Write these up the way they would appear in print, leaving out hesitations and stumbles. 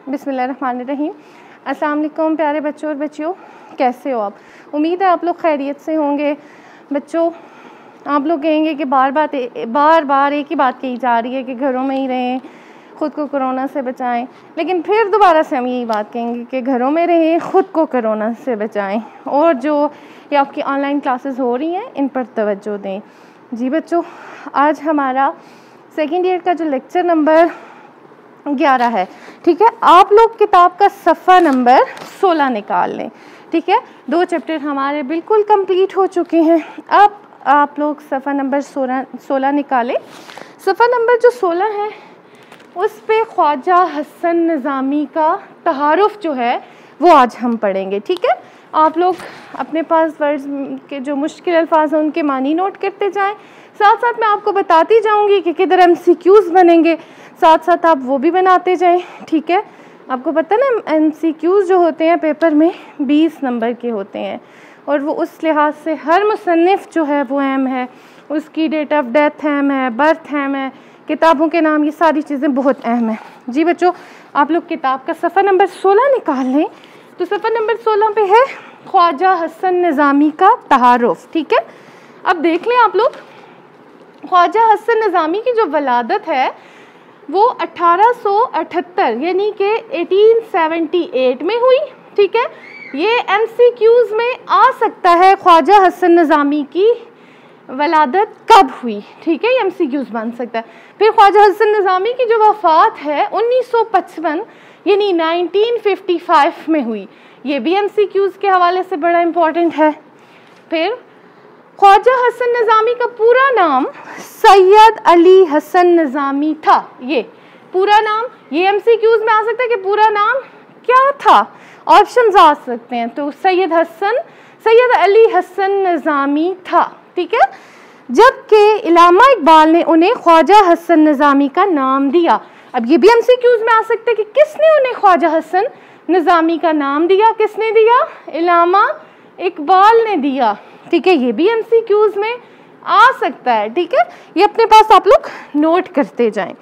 बिस्मिल्लाहिर्रहमानिर्रहीम। अस्सलाम वालेकुम प्यारे बच्चों और बच्चियों, कैसे हो आप? उम्मीद है आप लोग खैरियत से होंगे। बच्चों, आप लोग कहेंगे कि बार बार एक ही बात कही जा रही है कि घरों में ही रहें, ख़ुद को कोरोना से बचाएं, लेकिन फिर दोबारा से हम यही बात कहेंगे कि घरों में रहें, ख़ुद को कोरोना से बचाएं और जो ये आपकी ऑनलाइन क्लासेस हो रही हैं इन पर तवज्जो दें। जी बच्चों, आज हमारा सेकेंड ईयर का जो लेक्चर नंबर 11 है, ठीक है। आप लोग किताब का सफ़ा नंबर 16 निकाल लें, ठीक है। 2 चैप्टर हमारे बिल्कुल कंप्लीट हो चुके हैं। अब आप लोग सफ़ा नंबर 16 निकालें। सफ़ा नंबर जो 16 है उस पे ख्वाजा हसन निज़ामी का तहारुफ़ जो है वो आज हम पढ़ेंगे, ठीक है। आप लोग अपने पास वर्ड्स के जो मुश्किल अल्फाज हैं उनके मानी नोट करते जाएं। साथ साथ मैं आपको बताती जाऊंगी कि किधर MCQs बनेंगे, साथ साथ आप वो भी बनाते जाएं, ठीक है। आपको पता है ना, MCQs जो होते हैं पेपर में 20 नंबर के होते हैं और वो उस लिहाज से हर मुसन्निफ़ जो है वो अहम है, उसकी डेट ऑफ डेथ अहम है, बर्थ अहम है, किताबों के नाम, ये सारी चीज़ें बहुत अहम है। जी बच्चों, आप लोग किताब का सफ़ा नंबर 16 निकाल लें। तो सफ़ा नंबर 16 पे है ख्वाजा हसन निज़ामी का तहारुफ़, ठीक है। अब देख लें आप लोग, ख्वाजा हसन निज़ामी की जो वलादत है वो 1878 यानी कि 1878 में हुई, ठीक है। ये MCQs में आ सकता है ख्वाजा हसन निज़ामी की वलादत कब हुई, ठीक है, MCQs बन सकता है। फिर ख्वाजा हसन निज़ामी की जो वफ़ात है 1955 यानी 1955 में हुई, ये भी MCQs के हवाले से बड़ा इम्पोर्टेंट है। फिर ख्वाजा हसन निज़ामी का पूरा नाम सैयद अली हसन निज़ामी था। ये पूरा नाम, ये MCQs में आ सकता है कि पूरा नाम क्या था, ऑप्शंस आ सकते हैं। तो सैयद अली हसन निज़ामी था, ठीक है। जबकि इलामा इकबाल ने उन्हें ख्वाजा हसन निज़ामी का नाम दिया। अब ये भी MCQs में आ सकते हैं कि किसने उन्हें ख्वाजा हसन निज़ामी का नाम दिया, किसने दिया? इलामा इकबाल ने दिया, ठीक है। ये भी MCQs में आ सकता है, ठीक है। ये अपने पास आप लोग नोट करते जाएं।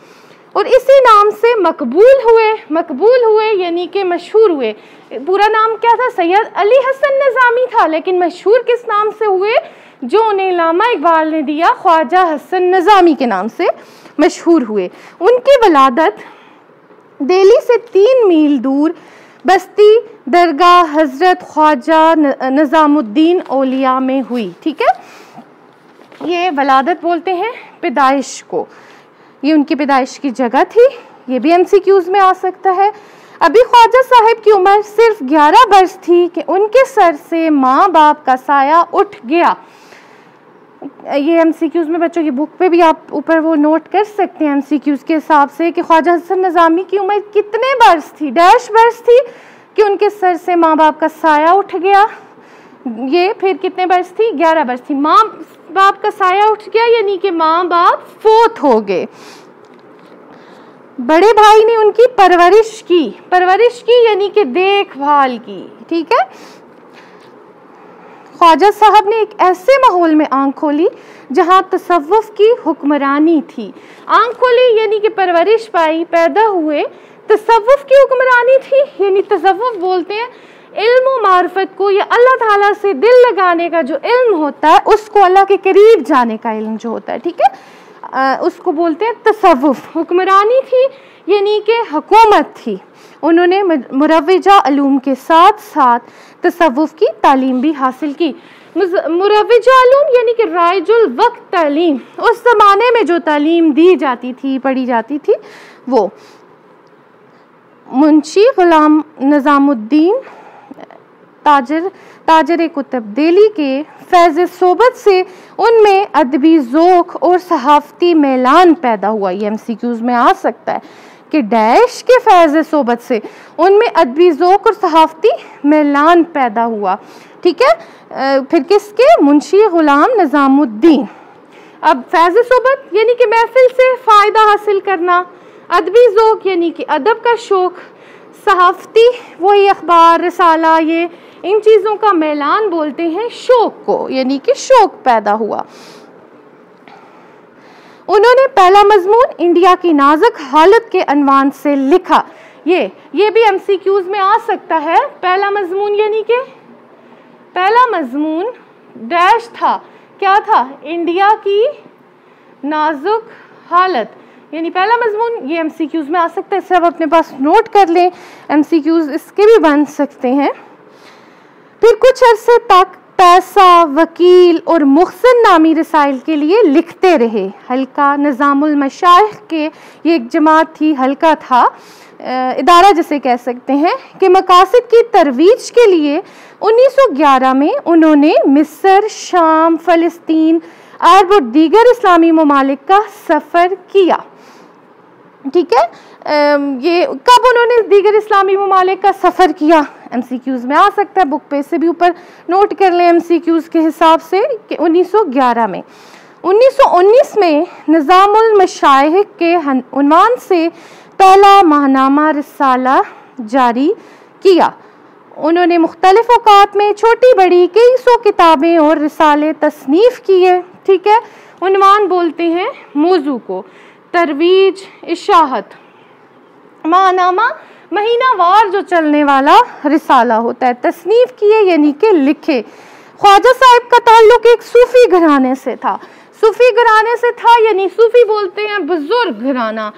और इसी नाम से मकबूल हुए यानी कि मशहूर हुए। पूरा नाम क्या था? सैयद अली हसन निज़ामी था, लेकिन मशहूर किस नाम से हुए? जो उन्हें इलामा इकबाल ने दिया, ख्वाजा हसन निज़ामी के नाम से मशहूर हुए। उनकी वलादत दिल्ली से 3 मील दूर बस्ती दरगाह हज़रत ख्वाजा निज़ामुद्दीन औलिया में हुई, ठीक है। ये वलादत बोलते हैं पैदाइश को, ये उनकी पैदाइश की जगह थी। ये भी MCQs में आ सकता है। अभी ख्वाजा साहब की उम्र सिर्फ 11 बरस थी कि उनके सर से माँ बाप का साया उठ गया। ये MCQs में बच्चों की बुक पे भी आप ऊपर वो नोट कर सकते हैं MCQs के हिसाब से कि ख्वाजा हसन निज़ामी की उम्र कितने बरस थी, डैश बरस थी कि उनके सर से माँ बाप का साया उठ गया। ये फिर कितने बरस थी? 11 बरस थी। माँ बाप का साया उठ गया यानी कि माँ बाप फोत हो गए। बड़े भाई ने उनकी परवरिश की यानी कि देखभाल की, ठीक है। ख्वाजा साहब ने एक ऐसे माहौल में आंख खोली जहां तसव्वुफ की हुक्मरानी थी। आंख खोली यानी कि परवरिश पाई, पैदा हुए, तसव्वुफ की हुक्मरानी थी। यानी तसव्वुफ बोलते हैं इल्म व मार्फत को, या अल्लाह ताला से दिल लगाने का जो इल्म होता है, उसको अल्लाह के करीब जाने का इल्म जो होता है, ठीक है, उसको बोलते हैं तसव्वुफ। हुक्मरानी थी यानी कि हुकूमत थी। उन्होंने मुरव्विजा अलूम के साथ साथ तसव्वुफ की तालीम भी हासिल की। मुरव्विजा अलूम यानी कि राइजुल वक्त तालीम, उस ज़माने में जो तालीम दी जाती थी, पढ़ी जाती थी, वो मुंशी गुलाम निज़ामुद्दीन ताजर कुतुब दिल्ली के फैज़ सोबत से उनमें अदबी ज़ौक़ और सहाफ़ती मैलान पैदा हुआ। ये MCQs में आ सकता है कि डैश के फैज़ सोबत से उनमें अदबी ज़ौक़ और सहाफ़ती मैलान पैदा हुआ, ठीक है। फिर किसके? मुंशी गुलाम निज़ामुद्दीन। अब फैज़ सोबत यानी कि महफिल से फ़ायदा हासिल करना, अदबी ज़ौक़ यानी कि अदब का शौक़, सहाफ़ती वही अखबार रसाला, ये इन चीज़ों का मैलान बोलते हैं शौक़ को, यानी कि शौक़ पैदा हुआ। उन्होंने पहला मजमून इंडिया की नाजुक हालत के अनवान से लिखा। ये भी MCQs में आ सकता है। पहला मजमून यानी कि पहला मजमून डैश था, क्या था? इंडिया की नाजुक हालत, यानी पहला मजमून। ये MCQs में आ सकता है, इसे आप अपने पास नोट कर लें। MCQs इसके भी बन सकते हैं। फिर कुछ अरसे तक पैसा, वकील और मुहसिन नामी रसाइल के लिए लिखते रहे। हल्का निज़ामुल मशाइख के ये एक जमात थी, हल्का था, इदारा जिसे कह सकते हैं, कि मकासद की तरवीज के लिए 1911 में उन्होंने मिस्र, शाम, फ़लस्तीन, अरब और दीगर इस्लामी ममालिक का सफ़र किया। ठीक है, ये कब उन्होंने दीगर इस्लामी ममालिक का सफ़र किया? MCQs में आ सकता है, बुक पे से भी ऊपर नोट कर लें MCQs के हिसाब से कि 1911 में। 1919 में निज़ामुल मशाइख के उन्वान से पहला माहनामा रिसाला जारी किया। उन्होंने मुख्तलिफ औकात में छोटी बड़ी कई सौ किताबें और रिसाले तसनीफ़ किए। ठीक है, उन्वान बोलते हैं मौजू को, तरवीज, इशाहत। माहनामा महीनावार जो चलने वाला रिसाला होता है। तसनीफ़ किए यानी कि लिखे। ख्वाजा साहब का ताल्लुक एक सूफ़ी घराने से था। सूफ़ी घराने से था यानी सूफ़ी बोलते हैं बुजुर्ग घराना,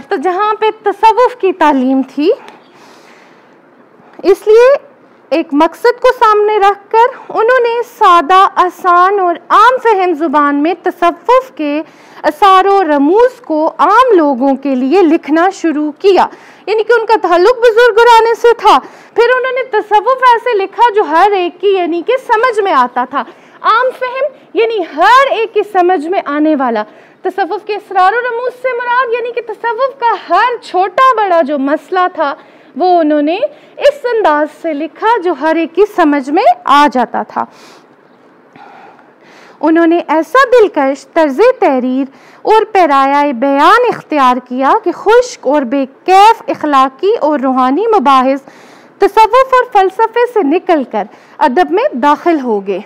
तो जहाँ पे तसव्वुफ़ की तालीम थी। इसलिए एक मकसद को सामने रखकर उन्होंने सादा, आसान और आम फहम ज़ुबान में तसव्वुफ़ के असार और रमूज़ को आम लोगों के लिए लिखना शुरू किया। यानी कि उनका ताल्लुक बुजुर्ग घराने से था। फिर उन्होंने तसव्वुफ़ ऐसे लिखा जो हर एक की यानी कि समझ में आता था। आम फहम यानी हर एक की समझ में आने वाला। तसव्वुफ़ के असरार और रमूज़ से मुराद यानी कि तसव्वुफ़ का हर छोटा बड़ा जो मसला था वो उन्होंने इस अंदाज से लिखा जो हर एक की समझ में आ जाता था। उन्होंने ऐसा दिलकश तर्ज़ तहरीर और पैराया बयान इख्तियार किया कि खुश्क और बेकैफ इखलाकी और रूहानी मबाहिस तसव्वुफ़ और फ़लसफ़े से निकल कर अदब में दाखिल हो गए।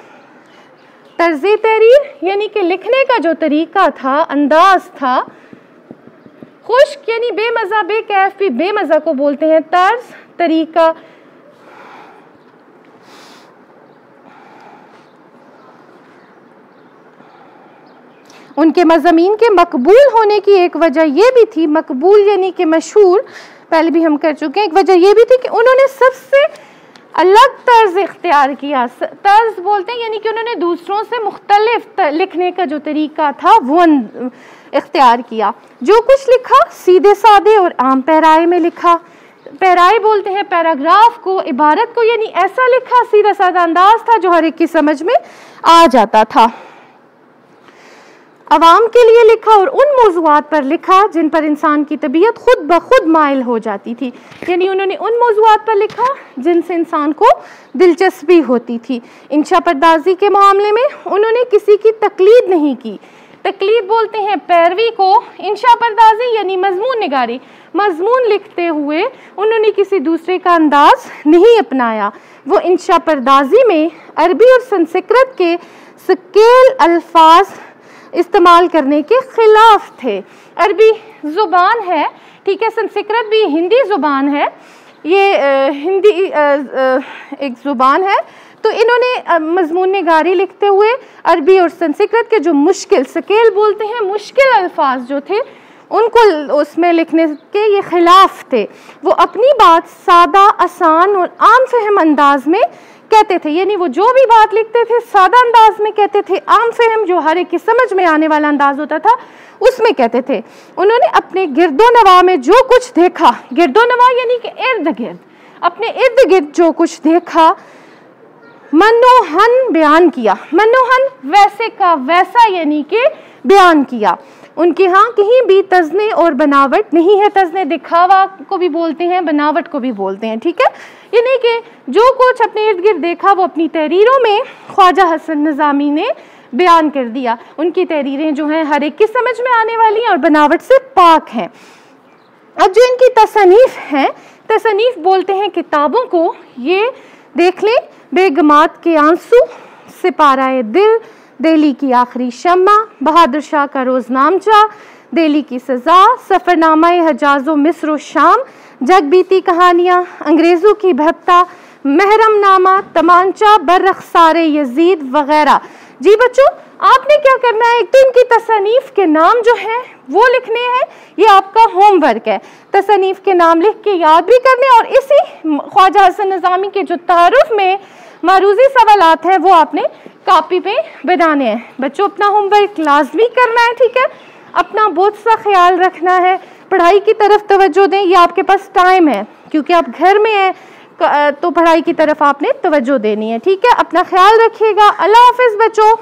तर्ज़ तहरीर यानी कि लिखने का जो तरीका था, अंदाज था। खुश्क यानी बेमज़ा, बेकैफ भी बेमज़ा को बोलते हैं। तर्ज, तरीका। उनके मज़ामीन के मकबूल होने की एक वजह यह भी थी, मकबूल यानी कि मशहूर, पहले भी हम कर चुके हैं। एक वजह यह भी थी कि उन्होंने सबसे अलग तर्ज इख्तियार किया। तर्ज बोलते हैं यानी कि उन्होंने दूसरों से मुख्तलिफ लिखने का जो तरीका था वो इख्तियार किया। जो कुछ लिखा सीधे सादे और आम पैराए में लिखा। पैराए बोलते हैं पैराग्राफ को, इबारत को, यानी ऐसा लिखा, सीधा सादा अंदाज था जो हर एक की समझ में आ जाता था। अवाम के लिए लिखा और उन मौज़ूआत पर लिखा जिन पर इंसान की तबीयत खुद ब खुद माइल हो जाती थी। यानी उन्होंने उन मौज़ूआत पर लिखा जिनसे इंसान को दिलचस्पी होती थी। इंशा पर्दाजी के मामले में उन्होंने किसी की तकलीद नहीं की। तकलीद बोलते हैं पैरवी को। इंशा पर्दाजी यानी मजमून निगारी। मजमून लिखते हुए उन्होंने किसी दूसरे का अंदाज नहीं अपनाया। वो इंशा पर्दाजी में अरबी और संस्कृत के स्केल अल्फाज इस्तेमाल करने के खिलाफ थे। अरबी ज़ुबान है, ठीक है, संस्कृत भी हिंदी ज़ुबान है, ये हिंदी एक ज़ुबान है। तो इन्होंने मजमून निगारी लिखते हुए अरबी और संस्कृत के जो मुश्किल, स्केल बोलते हैं, मुश्किल अल्फाज जो थे उनको उसमें लिखने के ये खिलाफ थे। वो अपनी बात सादा, आसान और आम फहम अंदाज में कहते थे। यानी वो जो भी बात लिखते थे सादा अंदाज में कहते थे, आम फहम जो हर एक की समझ में आने वाला अंदाज होता था उसमें कहते थे। उन्होंने अपने गिरदो नवा में जो कुछ देखा, गिरदो नवा यानी कि इर्द गिर्द, अपने इर्द गिर्द जो कुछ देखा मनोहन बयान किया। मनोहन वैसे का वैसा यानी कि बयान किया। उनके यहाँ कहीं भी तज़ने और बनावट नहीं है। तज़ने दिखावा को भी बोलते हैं, बनावट को भी बोलते हैं, ठीक है। यानी कि जो कुछ अपने इर्द गिर्द देखा वो अपनी तहरीरों में ख्वाजा हसन निज़ामी ने बयान कर दिया। उनकी तहरीरें जो हैं हर एक की समझ में आने वाली हैं और बनावट से पाक हैं। अब जो इनकी तसनीफ़ हैं, तसनीफ़ बोलते हैं किताबों को। ये देख लें, बेगमात के आंसू, सिपाराए दिल, दिल्ली की आखिरी शम्मा, बहादुर शाह का रोजनामचा, दिल्ली की सजा, सफरनामा हजाजो मिस्र शाम, जग बीती कहानियाँ, अंग्रेज़ों की भक्ता, महरमनामा, तमांचा, बर्रख्सारे यजीद वगैरह। जी बच्चों, आपने क्या करना है, एक तो इनकी तसनीफ़ के नाम जो हैं वो लिखने हैं, ये आपका होमवर्क है। तसनीफ़ के नाम लिख के याद भी करने, और इसी ख्वाजा हसन निज़ामी के जो तारुफ में मारूज़ी सवालात हैं वो आपने कॉपी पे बनाने हैं। बच्चों अपना होमवर्क लाजमी करना है, ठीक है। अपना बहुत सा ख्याल रखना है, पढ़ाई की तरफ तवज्जो दें, ये आपके पास टाइम है क्योंकि आप घर में हैं तो पढ़ाई की तरफ आपने तवज्जो देनी है, ठीक है। अपना ख्याल रखिएगा। अल्लाह हाफिज़ बच्चों।